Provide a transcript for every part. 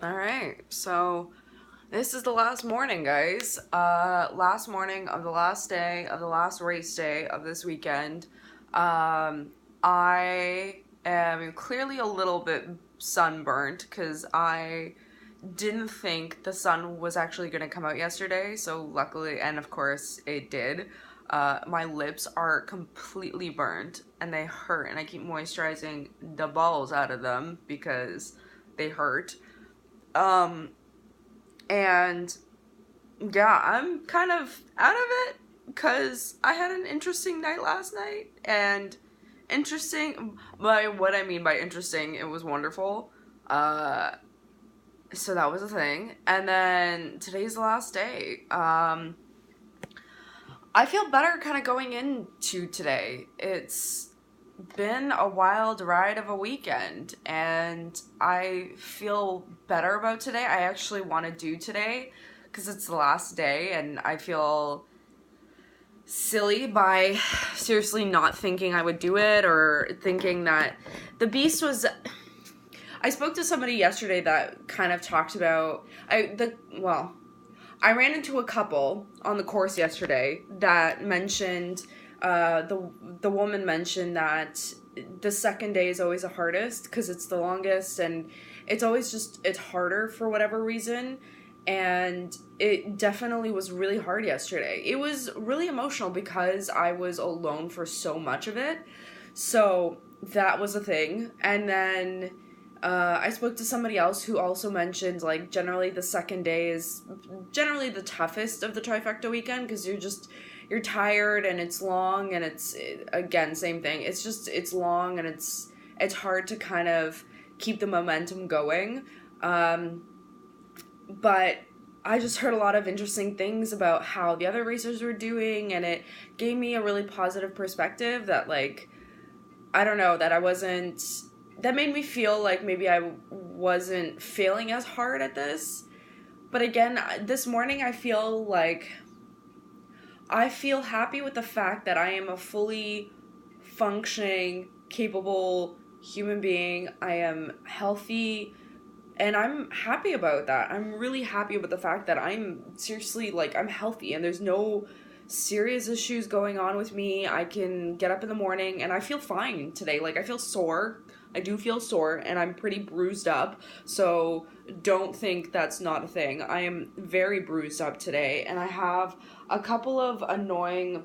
All right, so this is the last morning, guys. Last morning of the last day of the last race day of this weekend. I am clearly a little bit sunburnt because I didn't think the sun was actually going to come out yesterday. So luckily, and of course, it did. My lips are completely burnt and they hurt, and I keep moisturizing the balls out of them because they hurt. Um, and yeah, I'm kind of out of it because I had an interesting night last night. And interesting, by what I mean by interesting, it was wonderful. Uh, so that was a thing. And then today's the last day. I feel better kind of going into today. It's been a wild ride of a weekend, and I feel better about today. I actually want to do today because it's the last day, and I feel silly by seriously not thinking I would do it, or thinking that the beast was. I spoke to somebody yesterday that kind of talked about I ran into a couple on the course yesterday that mentioned the woman mentioned that the second day is always the hardest because it's the longest, and it's always just it's harder for whatever reason. And it definitely was really hard yesterday. It was really emotional because I was alone for so much of it. So that was a thing. And then I spoke to somebody else who also mentioned, like, generally the second day is generally the toughest of the trifecta weekend because you're tired and it's long, and again, same thing. It's long, and it's hard to kind of keep the momentum going. But I just heard a lot of interesting things about how the other racers were doing, and it gave me a really positive perspective that, like, I don't know, that made me feel like maybe I wasn't failing as hard at this. But again, this morning I feel happy with the fact that I am a fully functioning, capable human being. I am healthy, and I'm happy about that. I'm really happy about the fact that I'm seriously, like, I'm healthy and there's no serious issues going on with me. I can get up in the morning and I feel fine today. Like, I feel sore. I do feel sore, and I'm pretty bruised up. So don't think that's not a thing. I am very bruised up today, and I have a couple of annoying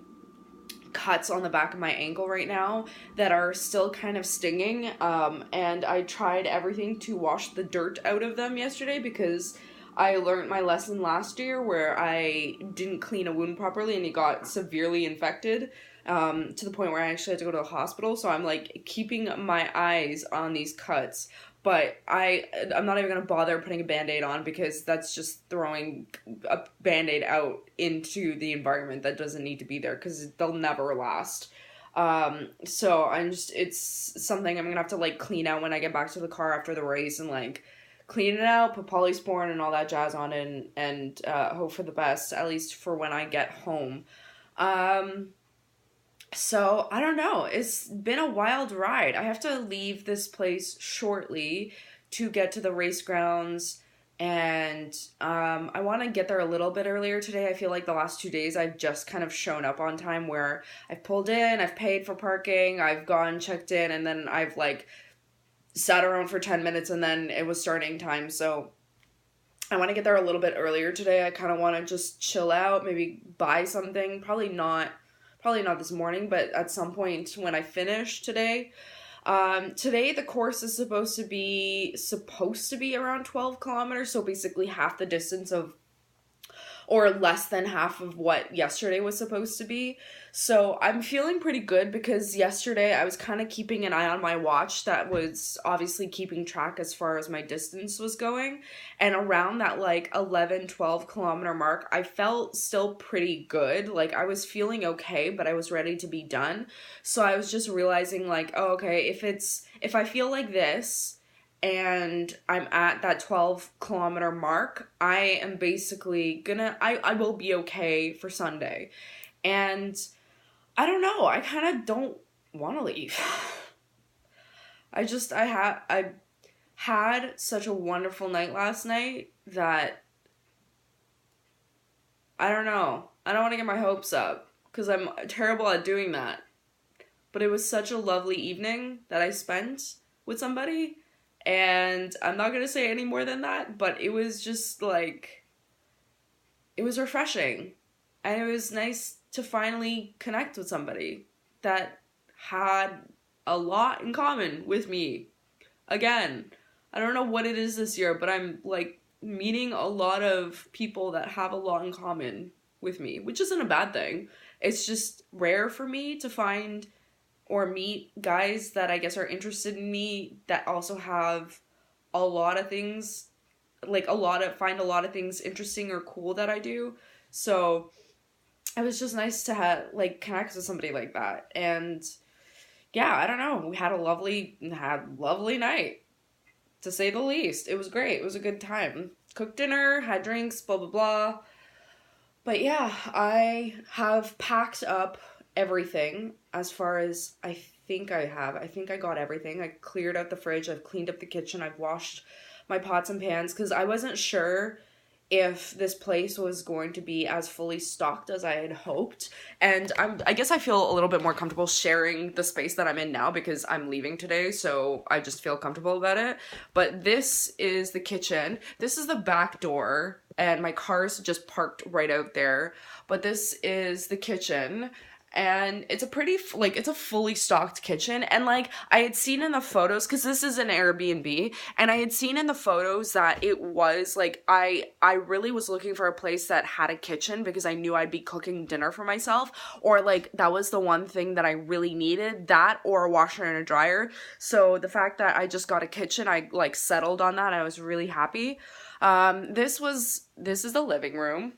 cuts on the back of my ankle right now that are still kind of stinging. And I tried everything to wash the dirt out of them yesterday because I learned my lesson last year where I didn't clean a wound properly and it got severely infected. To the point where I actually had to go to the hospital. So I'm like keeping my eyes on these cuts, but I'm not even gonna bother putting a band-aid on because that's just throwing a band-aid out into the environment that doesn't need to be there because they'll never last. So it's something I'm gonna have to, like, clean out when I get back to the car after the race, and, like, clean it out, put polysporin and all that jazz on it, and hope for the best, at least for when I get home. Um, so, I don't know. It's been a wild ride. I have to leave this place shortly to get to the race grounds, and I want to get there a little bit earlier today. I feel like the last 2 days I've just kind of shown up on time where I've pulled in, I've paid for parking, I've gone, checked in, and then I've, like, sat around for 10 minutes and then it was starting time. So I want to get there a little bit earlier today. I kind of want to just chill out, maybe buy something. Probably not this morning, but at some point when I finish today. Today the course is supposed to be around 12 kilometers, so basically half the distance of, or less than half of what yesterday was supposed to be. So I'm feeling pretty good because yesterday I was kind of keeping an eye on my watch that was obviously keeping track as far as my distance was going. And around that, like, 11, 12 kilometer mark, I felt still pretty good. Like, I was feeling okay, but I was ready to be done. So I was just realizing, like, oh, okay, if I feel like this and I'm at that 12 kilometer mark, I am basically I will be okay for Sunday. And I don't know, I kind of don't want to leave. I just, I have, had such a wonderful night last night that I don't know. I don't want to get my hopes up because I'm terrible at doing that. But it was such a lovely evening that I spent with somebody. And I'm not going to say any more than that, but it was just like, it was refreshing. And it was nice to finally connect with somebody that had a lot in common with me. Again, I don't know what it is this year, but I'm like meeting a lot of people that have a lot in common with me, which isn't a bad thing. It's just rare for me to find or meet guys that I guess are interested in me that also have a lot of things, like find a lot of things interesting or cool that I do. So it was just nice to have, like, connect with somebody like that. And yeah, I don't know. We had a lovely night, to say the least. It was great. It was a good time. Cooked dinner, had drinks, blah, blah, blah. But yeah, I have packed up everything as far as I think I have. I think I got everything. I cleared out the fridge. I've cleaned up the kitchen. I've washed my pots and pans because I wasn't sure if this place was going to be as fully stocked as I had hoped. And I guess I feel a little bit more comfortable sharing the space that I'm in now because I'm leaving today, so I just feel comfortable about it. But this is the kitchen. This is the back door, and my car's just parked right out there. But this is the kitchen. And it's a pretty, like, it's a fully stocked kitchen. And, like, I had seen in the photos, because this is an Airbnb, and I had seen in the photos that it was, like, I really was looking for a place that had a kitchen because I knew I'd be cooking dinner for myself. Or, like, that was the one thing that I really needed, that or a washer and a dryer. So the fact that I just got a kitchen, I, like, settled on that. I was really happy. This is the living room.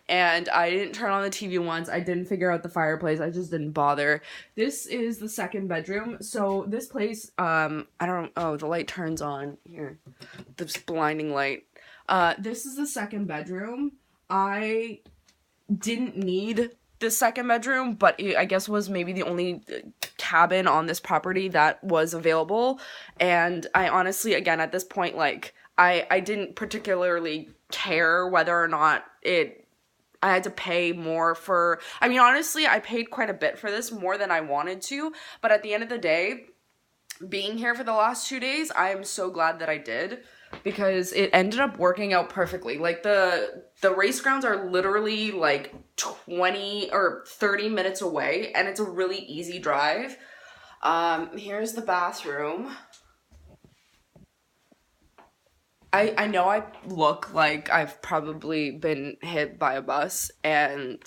And I didn't turn on the TV once. I didn't figure out the fireplace. I just didn't bother. This is the second bedroom. So this place, the light turns on here. This blinding light. This is the second bedroom. I didn't need the second bedroom, but it, I guess, was maybe the only cabin on this property that was available. And I honestly, again, at this point, like, I didn't particularly care whether or not I had to pay more for, I mean, honestly, I paid quite a bit for this, more than I wanted to, but at the end of the day, being here for the last 2 days, I am so glad that I did, because it ended up working out perfectly. Like, the race grounds are literally, like, 20 or 30 minutes away, and it's a really easy drive. Here's the bathroom. I know I look like I've probably been hit by a bus, and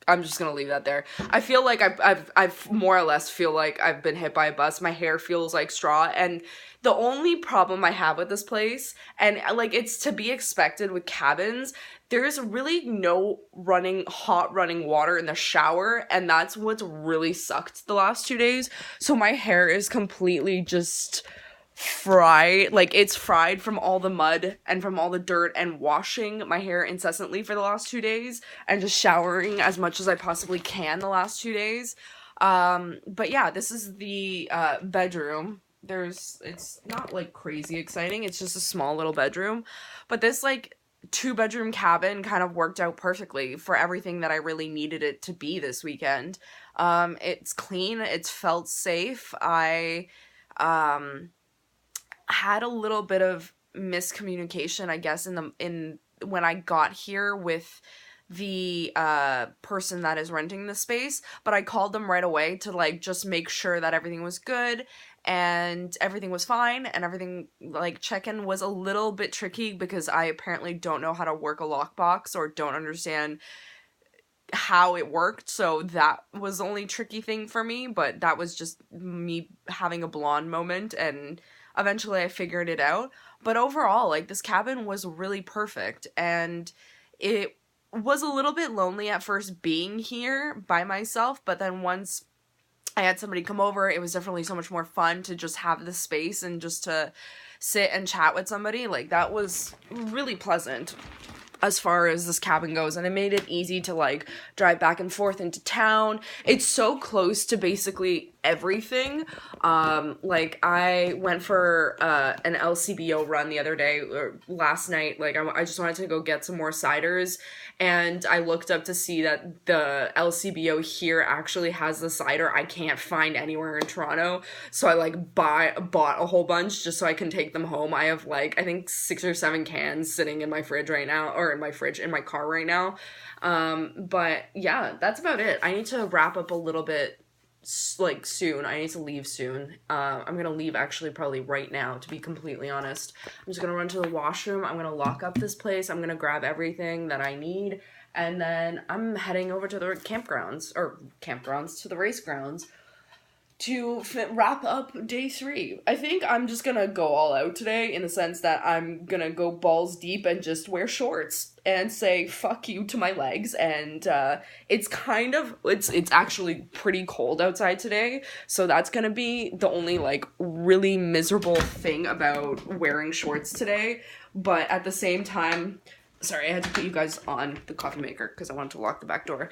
I'm just gonna leave that there. I feel like I've more or less feel like I've been hit by a bus. My hair feels like straw, and the only problem I have with this place, and, like, it's to be expected with cabins, there's really no hot running water in the shower, and that's what's really sucked the last 2 days. So my hair is completely just fried. Like, it's fried from all the mud and from all the dirt and washing my hair incessantly for the last 2 days and just showering as much as I possibly can the last 2 days. But yeah, this is the bedroom. It's not, like, crazy exciting. It's just a small little bedroom. But this, like, 2-bedroom cabin kind of worked out perfectly for everything that I really needed it to be this weekend. It's clean. It's felt safe. I had a little bit of miscommunication, I guess, in when I got here with the person that is renting the space, but I called them right away to, like, just make sure that everything was good and everything was fine, and everything, like, check-in was a little bit tricky because I apparently don't know how to work a lockbox or don't understand how it worked, so that was the only tricky thing for me, but that was just me having a blonde moment, and eventually I figured it out. But overall, like, this cabin was really perfect, and it was a little bit lonely at first being here by myself, but then once I had somebody come over, it was definitely so much more fun to just have the space and just to sit and chat with somebody. Like, that was really pleasant as far as this cabin goes, and it made it easy to, like, drive back and forth into town. It's so close to basically everything. Like, I went for an LCBO run the other day, or last night. Like, I just wanted to go get some more ciders, and I looked up to see that the LCBO here actually has the cider I can't find anywhere in Toronto. So I, like, bought a whole bunch just so I can take them home. I have, like, I think 6 or 7 cans sitting in my fridge right now, or in my car right now. But yeah, that's about it. I need to wrap up a little bit, like, soon. I need to leave soon. I'm gonna leave actually probably right now, to be completely honest. I'm just gonna run to the washroom. I'm gonna lock up this place. I'm gonna grab everything that I need, and then I'm heading over to the to the race grounds to wrap up day 3. I think I'm just gonna go all out today, in the sense that I'm gonna go balls deep and just wear shorts and say fuck you to my legs. And it's actually pretty cold outside today, so that's gonna be the only, like, really miserable thing about wearing shorts today. But at the same time, sorry, I had to put you guys on the coffee maker because I wanted to lock the back door.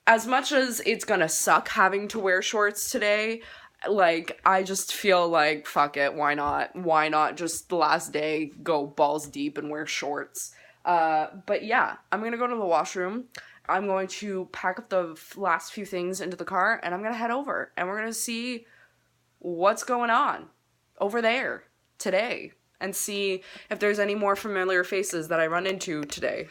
As much as it's gonna suck having to wear shorts today, like, I just feel like, fuck it, why not? Why not just the last day go balls deep and wear shorts? But yeah, I'm gonna go to the washroom. I'm going to pack up the last few things into the car, and I'm gonna head over, and we're gonna see what's going on over there today, and see if there's any more familiar faces that I run into today.